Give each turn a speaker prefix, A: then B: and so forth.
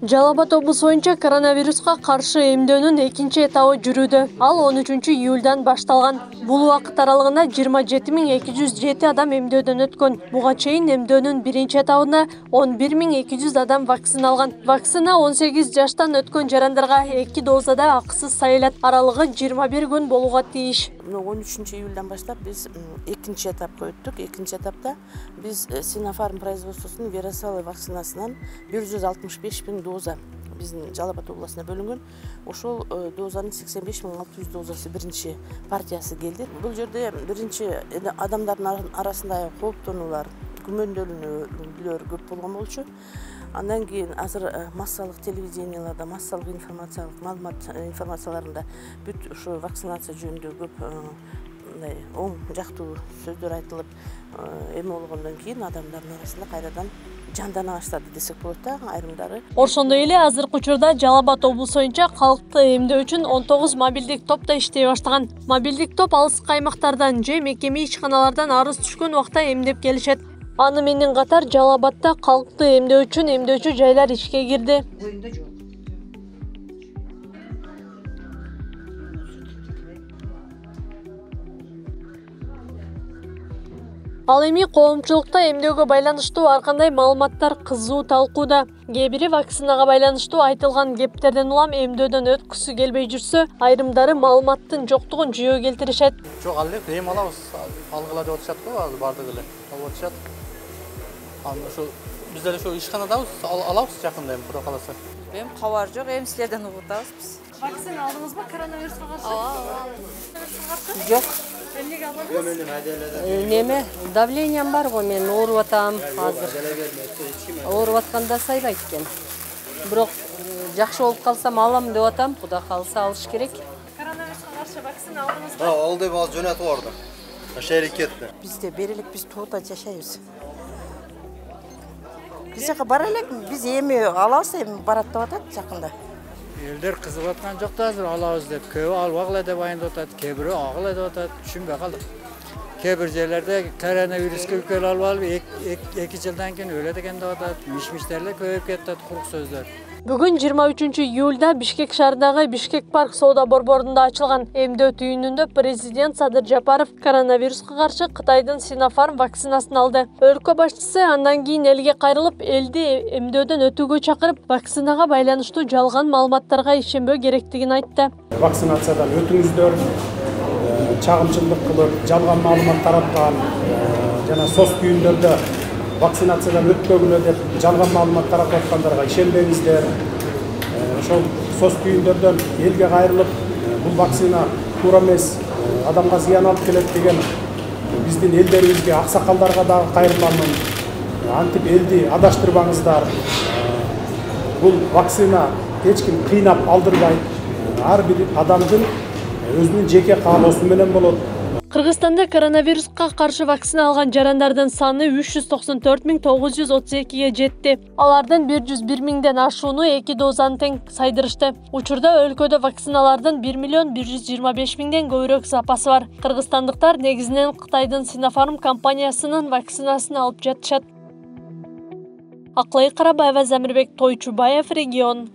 A: Жалал Абад облусу боюнча коронавируска каршы эмдөөнүн экинчи этабы жүрүүдө. Ал 13 июлдан башталган. Бул убакыт аралыгында 27207 адам эмдөөдөн өткөн. Буга чейин эмдөөнүн биринчи этабында 11200 адам вакциналган. Вакцина 18 жаштан өткөн жарандарга 2 дозада акысыз сайылат. Аралыгы 21 күн болууга тийиш.
B: 13 июлдан баштап биз экинчи этапка өттүк. Экинчи этапта биз Sinopharm производствосунун вирусалы вакцинасынан 165 000 доза биздин Жалал Абад областына бөлүнгөн. Ошол дозанын 85 600 дозасы биринчи партиясы келди. Бул жерде биринчи адамдардын арасында кооптонуулар, күмөндөлүүлөр көп болгон болчу. Андан кийин азыр массалык телевиденияларда, массалык информацияларында бүт ушу вакцинация жөнүндө көп оң жактуу сөздөр айтылып, эме болгондон кийин адамдардын арасында кайрадан жандана баштады десек болот да, айрымдары.
A: Ошондой эле азыркы учурда Жалал Абад облусу боюнча калкты эмдөө үчүн 19 мобилдик топ да иштей баштаган. Мобилдик топ алыскы аймактардан же мекеме ишканалардан арыз түшкөн убакта эмдеп келишет. Аны менен катар Жалал Абадда калкты эмдөө үчүн эмдөөчү жайлар ишке кирди. Ал эми коомчулукта эмдөөгө байланыштуу ар кандай маалыматтар кызуу талкууда. Кээ бири вакцинага байланыштуу айтылган кептерден улам эмдөөдөн өткүсү келбей жүрсө, айрымдары маалыматтын жоктугун жүйө келтиришет.
C: Жок, ал эле эм алабыз, алгыла деп атышат го, азыр бардыгы эле алып атышат. Аны ошо биздер ошо ишканадабыз, алабыз жакында эми Кудай кааласа.
D: Эми кабар жок, эми силерден угуп атабыз биз.
A: Вакцина алдыңызбы коронавируска каршы?
D: Жок.
A: Эмнеге алдыңыз?
D: Неме, давлениям бар го, мен ооруп атам азыр. Ооруп атканда сайбайт экен. Бирок жакшы болуп калсам алам деп атам, Кудай каалса алыш керек.
A: Коронавируска каршы вакцина алдыңызбы?
C: Ал деп ал жөнөтүп орду. Шерик кетти.
E: Бизде берелик, биз туута жашайбыз. Биз жака бара элек, биз эми алабыз, эми барат деп атат жакында.
F: Элдер кызыгып аткан жок да, азыр алабыз деп, көбү албагыла деп айындап атат, кээ бирөө агыла деп атат, түшүнбөй калдык. Кээ бир жерлерде коронавируска үпкөлүп алып, 2 жылдан кийин өлөт экен деп атат, миш-миштер көбөйүп кетет, курук сөздөр.
A: Бүгүн 23 июлда Бишкек шаарындагы Бишкек парк соода борборунда ачылган эмдөө түйүнүндө президент Садыр Жапаров коронавируска каршы Кытайдын Sinopharm вакцинасын алды. Өлкө башчысы андан кийин элге кайрылып, элди эмдөөдөн өтүүгө чакырып, вакцинага байланыштуу жалган маалыматтарга ишенбөө керектигин айтты.
G: Вакцинациядан өтүңүздөр, чагымчылдык кылып, жалган маалымат тараткан жана сос түйүндөрдө вакцинациядан өтпөгүлө деп жалган маалымат таратып аткандарга ишенбеңиздер. Ошол сос түйүндөрдөн элге кайрылып, бул вакцина туура эмес, адамга зыян алып келет деген биздин элдерибизге, аксакалдарга дагы кайрыламын. Антип элди адаштырбаңыздар. Бул вакцина эч ким кыйнап алдырбайт. Ар бир адамдын өзүнүн жеке каалоосу менен болот.
A: Кыргызстанда коронавируска каршы вакцина алган жарандардын саны 394 932-ге жетти. Алардын 101 000ден ашууну 2 дозаны тең сайдырышты. Учурда өлкөдө вакциналардын 1 125 000ден көбүрөөк запасы бар. Кыргызстандыктар негизинен Кытайдын Sinopharm компаниясынын вакцинасын алып жатышат. Аклай Карабаева, Замирбек Тойчубаев, регион.